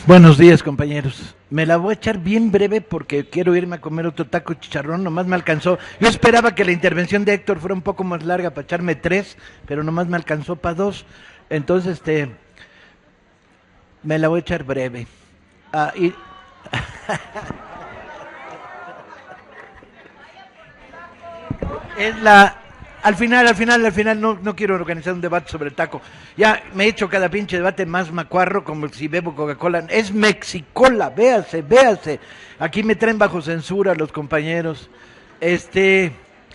Buenos días, compañeros. Me la voy a echar bien breve porque quiero irme a comer otro taco de chicharrón, nomás me alcanzó. Yo esperaba que la intervención de Héctor fuera un poco más larga para echarme tres, pero nomás me alcanzó para dos. Entonces, me la voy a echar breve. Ah, y es la... al final, no quiero organizar un debate sobre el taco. Ya me he hecho cada pinche debate más macuarro como si bebo Coca-Cola. Es Mexicola, véase, véase. Aquí me traen bajo censura los compañeros.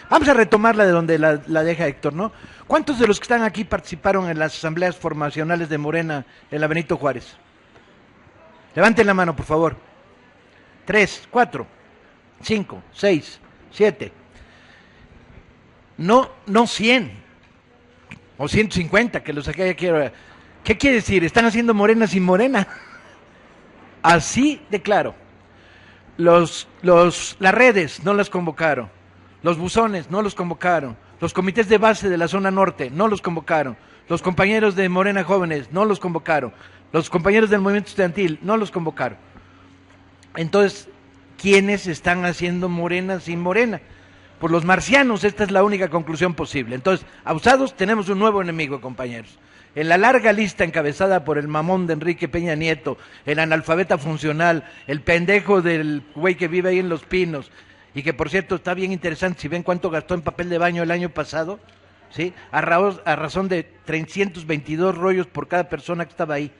Vamos a retomarla de donde la deja Héctor, ¿no? ¿Cuántos de los que están aquí participaron en las asambleas formacionales de Morena en la Benito Juárez? Levanten la mano, por favor. 3, 4, 5, 6, 7. No 100 o 150 que los saqué aquí. ¿Qué quiere decir? Están haciendo Morena sin Morena. Así de claro. Las redes no las convocaron. Los buzones no los convocaron. Los comités de base de la zona norte no los convocaron. Los compañeros de Morena Jóvenes no los convocaron. Los compañeros del movimiento estudiantil no los convocaron. Entonces, ¿quiénes están haciendo Morena sin Morena? Por los marcianos, esta es la única conclusión posible. Entonces, abusados, tenemos un nuevo enemigo, compañeros. En la larga lista encabezada por el mamón de Enrique Peña Nieto, el analfabeta funcional, el pendejo del güey que vive ahí en Los Pinos, y que por cierto está bien interesante, si ven cuánto gastó en papel de baño el año pasado, ¿sí? A razón de 322 rollos por cada persona que estaba ahí.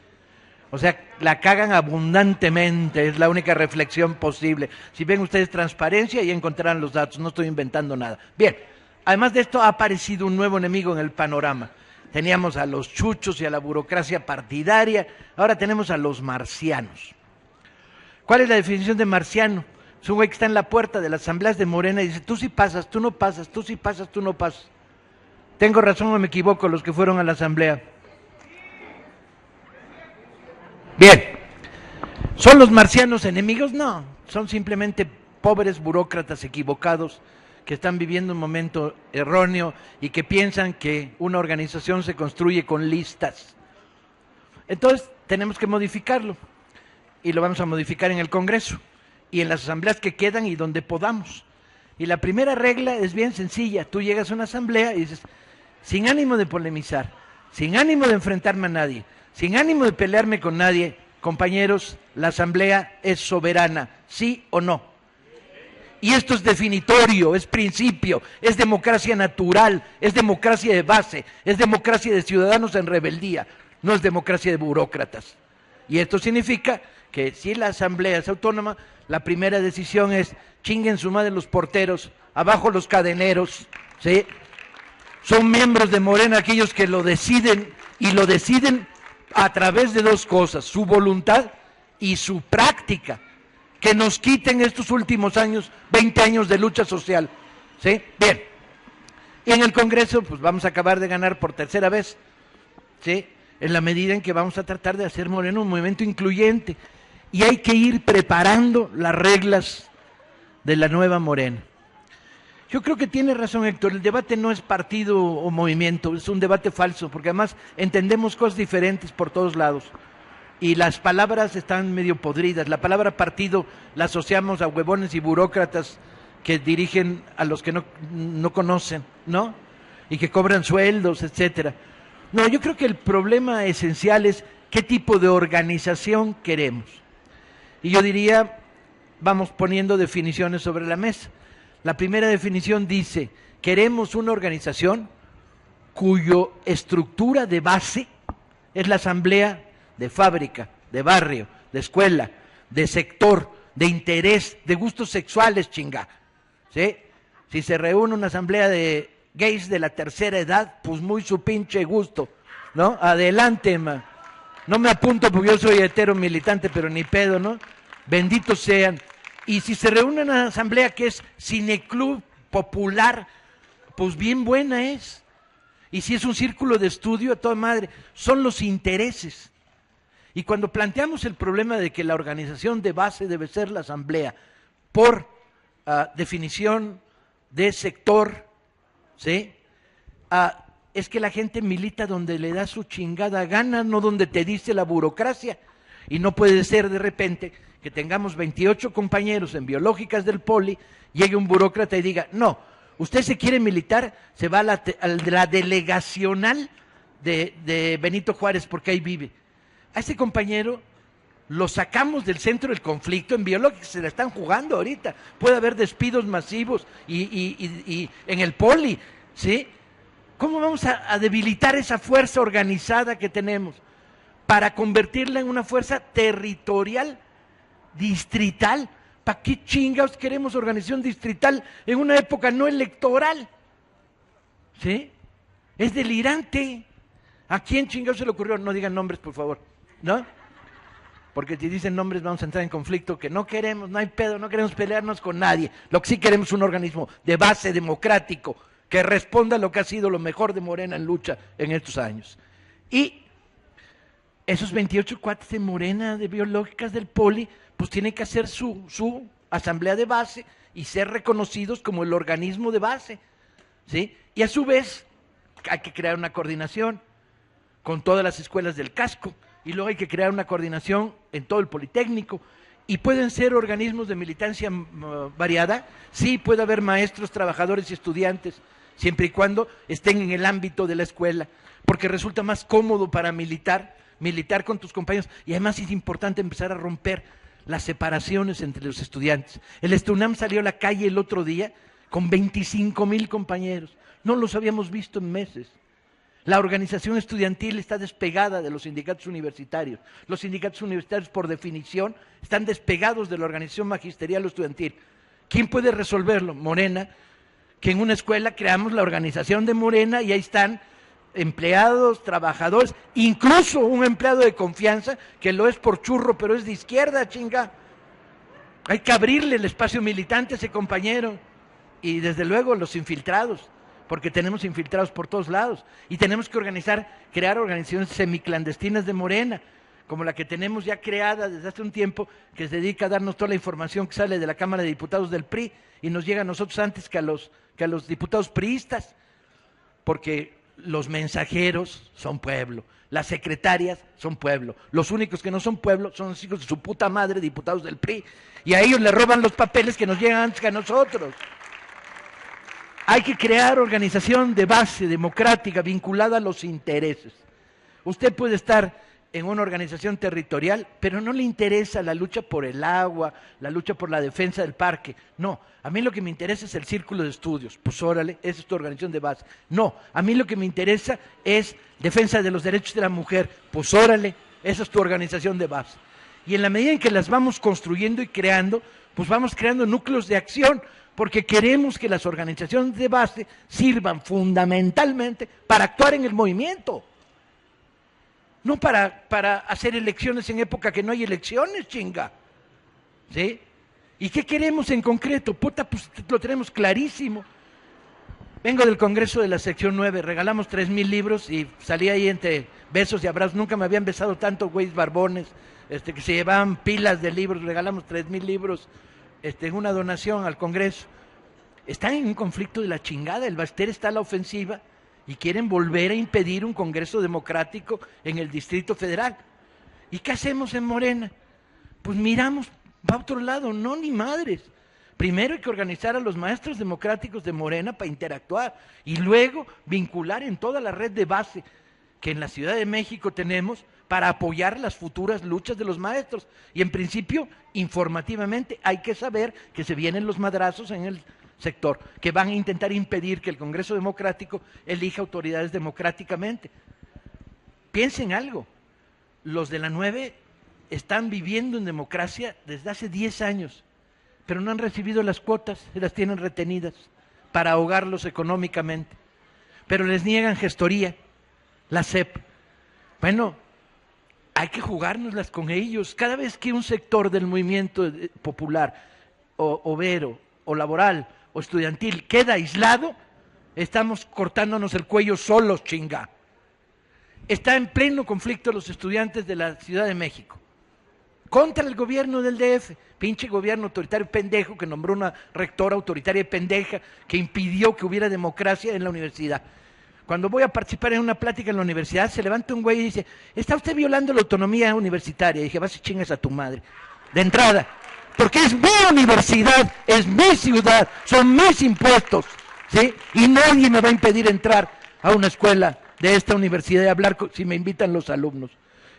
O sea, la cagan abundantemente, es la única reflexión posible. Si ven ustedes transparencia, y encontrarán los datos, no estoy inventando nada. Bien, además de esto ha aparecido un nuevo enemigo en el panorama. Teníamos a los chuchos y a la burocracia partidaria, ahora tenemos a los marcianos. ¿Cuál es la definición de marciano? Es un güey que está en la puerta de las asambleas de Morena y dice, tú sí pasas, tú no pasas, tú sí pasas, tú no pasas. ¿Tengo razón o me equivoco los que fueron a la asamblea? Bien, ¿son los marcianos enemigos? No, son simplemente pobres burócratas equivocados que están viviendo un momento erróneo y que piensan que una organización se construye con listas. Entonces, tenemos que modificarlo y lo vamos a modificar en el Congreso y en las asambleas que quedan y donde podamos. Y la primera regla es bien sencilla, tú llegas a una asamblea y dices, sin ánimo de polemizar, sin ánimo de enfrentarme a nadie, sin ánimo de pelearme con nadie, compañeros, la asamblea es soberana, ¿sí o no? Y esto es definitorio, es principio, es democracia natural, es democracia de base, es democracia de ciudadanos en rebeldía, no es democracia de burócratas. Y esto significa que si la asamblea es autónoma, la primera decisión es chinguen su madre los porteros, abajo los cadeneros, ¿sí? Son miembros de Morena aquellos que lo deciden y lo deciden a través de dos cosas, su voluntad y su práctica, que nos quiten estos últimos años, 20 años de lucha social, ¿sí? Bien, y en el Congreso pues vamos a acabar de ganar por tercera vez, ¿sí? En la medida en que vamos a tratar de hacer Morena un movimiento incluyente, y hay que ir preparando las reglas de la nueva Morena. Yo creo que tiene razón Héctor, el debate no es partido o movimiento, es un debate falso, porque además entendemos cosas diferentes por todos lados. Y las palabras están medio podridas. La palabra partido la asociamos a huevones y burócratas que dirigen a los que no conocen, ¿no? Y que cobran sueldos, etcétera. No, yo creo que el problema esencial es qué tipo de organización queremos. Y yo diría, vamos poniendo definiciones sobre la mesa. La primera definición dice, queremos una organización cuya estructura de base es la asamblea de fábrica, de barrio, de escuela, de sector, de interés, de gustos sexuales, chinga. ¿Sí? Si se reúne una asamblea de gays de la tercera edad, pues muy su pinche gusto, ¿no? Adelante, ma. No me apunto porque yo soy hetero militante, pero ni pedo, ¿no? Benditos sean. Y si se reúne una asamblea que es cineclub popular, pues bien buena es. Y si es un círculo de estudio, a toda madre, son los intereses. Y cuando planteamos el problema de que la organización de base debe ser la asamblea, por definición de sector, ¿sí? Es que la gente milita donde le da su chingada gana, no donde te dice la burocracia. Y no puede ser de repente que tengamos 28 compañeros en biológicas del Poli, llegue un burócrata y diga, no, usted se quiere militar, se va a la delegacional de Benito Juárez porque ahí vive. A ese compañero lo sacamos del centro del conflicto, en biológicas se la están jugando ahorita, puede haber despidos masivos y en el Poli, ¿sí? ¿Cómo vamos a debilitar esa fuerza organizada que tenemos para convertirla en una fuerza territorial, distrital? ¿Para qué chingados queremos organización distrital en una época no electoral? ¿Sí? Es delirante. ¿A quién chingados se le ocurrió? No digan nombres, por favor, ¿no? Porque si dicen nombres vamos a entrar en conflicto, que no queremos, no hay pedo, no queremos pelearnos con nadie. Lo que sí queremos es un organismo de base democrático que responda a lo que ha sido lo mejor de Morena en lucha en estos años. Y esos 28 cuates de Morena, de biológicas del Poli, pues tienen que hacer su asamblea de base y ser reconocidos como el organismo de base, ¿sí? Y a su vez hay que crear una coordinación con todas las escuelas del casco, y luego hay que crear una coordinación en todo el Politécnico, y pueden ser organismos de militancia variada, sí, puede haber maestros, trabajadores y estudiantes, siempre y cuando estén en el ámbito de la escuela, porque resulta más cómodo para militar con tus compañeros, y además es importante empezar a romper las separaciones entre los estudiantes. El Estunam salió a la calle el otro día con 25,000 compañeros, no los habíamos visto en meses. La organización estudiantil está despegada de los sindicatos universitarios. Los sindicatos universitarios, por definición, están despegados de la organización magisterial o estudiantil. ¿Quién puede resolverlo? Morena, que en una escuela creamos la organización de Morena y ahí están empleados, trabajadores, incluso un empleado de confianza, que lo es por churro, pero es de izquierda, chinga. Hay que abrirle el espacio militante a ese compañero. Y desde luego los infiltrados, porque tenemos infiltrados por todos lados, y tenemos que crear organizaciones semiclandestinas de Morena, como la que tenemos ya creada desde hace un tiempo, que se dedica a darnos toda la información que sale de la Cámara de Diputados del PRI, y nos llega a nosotros antes que a los diputados priistas, porque los mensajeros son pueblo, las secretarias son pueblo, los únicos que no son pueblo son los hijos de su puta madre, diputados del PRI, y a ellos les roban los papeles que nos llegan antes que a nosotros. Hay que crear organización de base democrática vinculada a los intereses. Usted puede estar en una organización territorial, pero no le interesa la lucha por el agua, la lucha por la defensa del parque. No, a mí lo que me interesa es el círculo de estudios. Pues órale, esa es tu organización de base. No, a mí lo que me interesa es defensa de los derechos de la mujer. Pues órale, esa es tu organización de base. Y en la medida en que las vamos construyendo y creando, pues vamos creando núcleos de acción, porque queremos que las organizaciones de base sirvan fundamentalmente para actuar en el movimiento, no para hacer elecciones en época que no hay elecciones, chinga. ¿Sí? ¿Y qué queremos en concreto? Puta, pues lo tenemos clarísimo. Vengo del Congreso de la Sección 9, regalamos 3,000 libros y salí ahí entre besos y abrazos. Nunca me habían besado tanto güeyes barbones, que se llevaban pilas de libros. Regalamos 3,000 libros en una donación al Congreso. Están en un conflicto de la chingada, el Baster está a la ofensiva y quieren volver a impedir un Congreso democrático en el Distrito Federal. ¿Y qué hacemos en Morena? Pues miramos para otro lado, no, ni madres. Primero hay que organizar a los maestros democráticos de Morena para interactuar y luego vincular en toda la red de base que en la Ciudad de México tenemos para apoyar las futuras luchas de los maestros. Y en principio, informativamente, hay que saber que se vienen los madrazos en el sector, que van a intentar impedir que el Congreso Democrático elija autoridades democráticamente. Piensen algo, los de la 9 están viviendo en democracia desde hace 10 años, pero no han recibido las cuotas, se las tienen retenidas para ahogarlos económicamente, pero les niegan gestoría, la SEP. Bueno, hay que jugárnoslas con ellos. Cada vez que un sector del movimiento popular, o obrero, o laboral, o estudiantil queda aislado, estamos cortándonos el cuello solos, chinga. Está en pleno conflicto los estudiantes de la Ciudad de México contra el gobierno del DF, pinche gobierno autoritario pendejo que nombró una rectora autoritaria pendeja que impidió que hubiera democracia en la universidad. Cuando voy a participar en una plática en la universidad, se levanta un güey y dice, ¿está usted violando la autonomía universitaria? Y dije, vas y chingas a tu madre. De entrada, porque es mi universidad, es mi ciudad, son mis impuestos, ¿sí? Y nadie me va a impedir entrar a una escuela de esta universidad y hablar si me invitan los alumnos.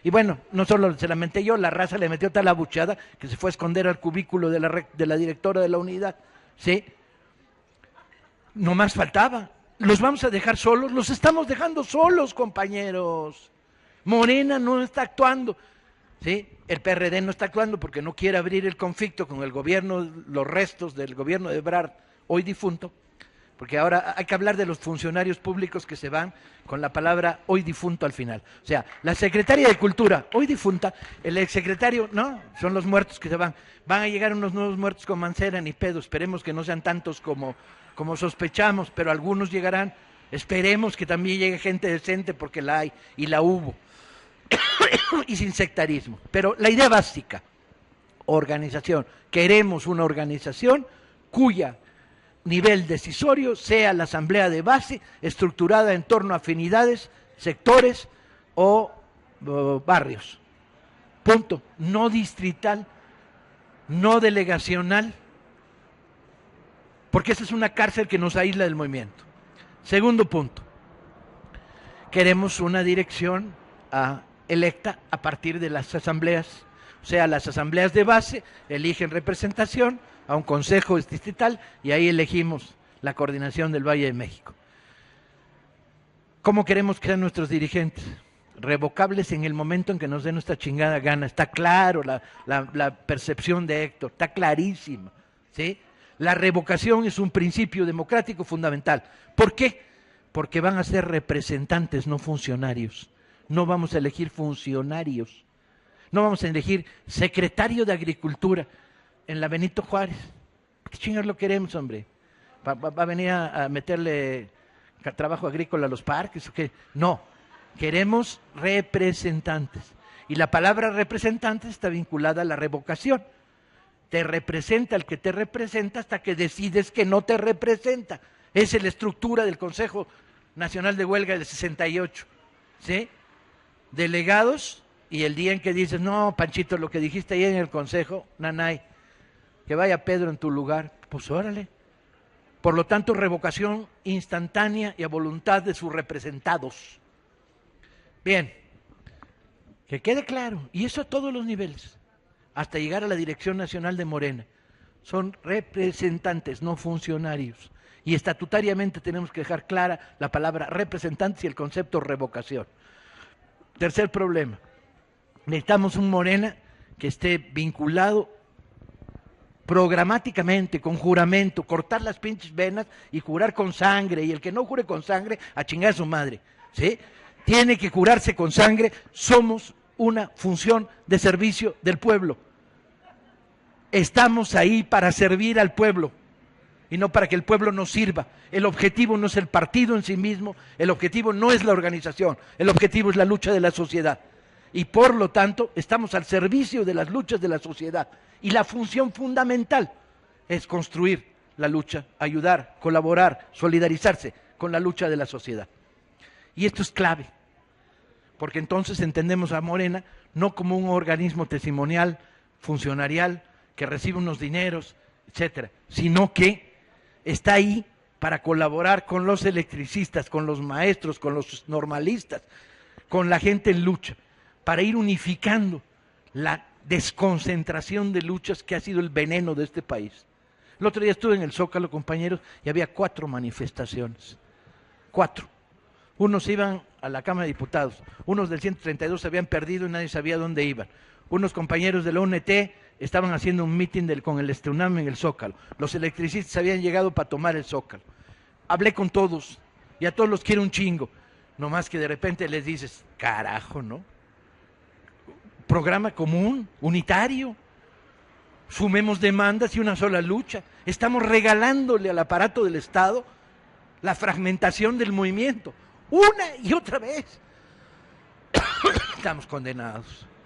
Y bueno, no solo se la menté yo, la raza le metió tal abuchada que se fue a esconder al cubículo de la directora de la unidad, ¿sí? No más faltaba. ¿Los vamos a dejar solos? Los estamos dejando solos, compañeros. Morena no está actuando, ¿sí? El PRD no está actuando porque no quiere abrir el conflicto con el gobierno, los restos del gobierno de Ebrard, hoy difunto, porque ahora hay que hablar de los funcionarios públicos que se van con la palabra hoy difunto al final. O sea, la secretaria de Cultura, hoy difunta, el exsecretario, no, son los muertos que se van. Van a llegar unos nuevos muertos con Mancera, ni pedo, esperemos que no sean tantos como sospechamos, pero algunos llegarán. Esperemos que también llegue gente decente porque la hay y la hubo. Y sin sectarismo. Pero la idea básica, organización. Queremos una organización cuya nivel decisorio sea la asamblea de base, estructurada en torno a afinidades, sectores o barrios. Punto. No distrital, no delegacional, porque esa es una cárcel que nos aísla del movimiento. Segundo punto, queremos una dirección electa a partir de las asambleas, o sea, las asambleas de base eligen representación a un consejo distrital y ahí elegimos la coordinación del Valle de México. ¿Cómo queremos que sean nuestros dirigentes? Revocables en el momento en que nos dé nuestra chingada gana. Está claro la percepción de Héctor, está clarísima, ¿sí? La revocación es un principio democrático fundamental. ¿Por qué? Porque van a ser representantes, no funcionarios. No vamos a elegir funcionarios. No vamos a elegir secretario de Agricultura en la Benito Juárez. ¿Qué chingados lo queremos, hombre? ¿Va a venir a meterle trabajo agrícola a los parques o qué? No, queremos representantes. Y la palabra representante está vinculada a la revocación. Te representa el que te representa hasta que decides que no te representa. Esa es la estructura del Consejo Nacional de Huelga del 68, ¿sí? Delegados, y el día en que dices, no, Panchito, lo que dijiste ahí en el Consejo, nanay, que vaya Pedro en tu lugar, pues órale. Por lo tanto, revocación instantánea y a voluntad de sus representados. Bien, que quede claro, y eso a todos los niveles, hasta llegar a la Dirección Nacional de Morena. Son representantes, no funcionarios. Y estatutariamente tenemos que dejar clara la palabra representantes y el concepto revocación. Tercer problema, necesitamos un Morena que esté vinculado programáticamente, con juramento, cortar las pinches venas y jurar con sangre, y el que no jure con sangre, a chingar a su madre, ¿sí? Tiene que jurarse con sangre, somos una función de servicio del pueblo. Estamos ahí para servir al pueblo y no para que el pueblo nos sirva. El objetivo no es el partido en sí mismo, el objetivo no es la organización, el objetivo es la lucha de la sociedad. Y por lo tanto, estamos al servicio de las luchas de la sociedad. Y la función fundamental es construir la lucha, ayudar, colaborar, solidarizarse con la lucha de la sociedad. Y esto es clave, porque entonces entendemos a Morena no como un organismo testimonial, funcionarial, que recibe unos dineros, etcétera, sino que está ahí para colaborar con los electricistas, con los maestros, con los normalistas, con la gente en lucha, para ir unificando la desconcentración de luchas que ha sido el veneno de este país. El otro día estuve en el Zócalo, compañeros, y había 4 manifestaciones. 4. Unos iban a la Cámara de Diputados, unos del 132 se habían perdido y nadie sabía dónde iban. Unos compañeros de la UNT estaban haciendo un mitin con el UNAM en el Zócalo. Los electricistas habían llegado para tomar el Zócalo. Hablé con todos y a todos los quiero un chingo. Nomás que de repente les dices, carajo, ¿no? Programa común, unitario. Sumemos demandas y una sola lucha. Estamos regalándole al aparato del Estado la fragmentación del movimiento. Una y otra vez. Estamos condenados.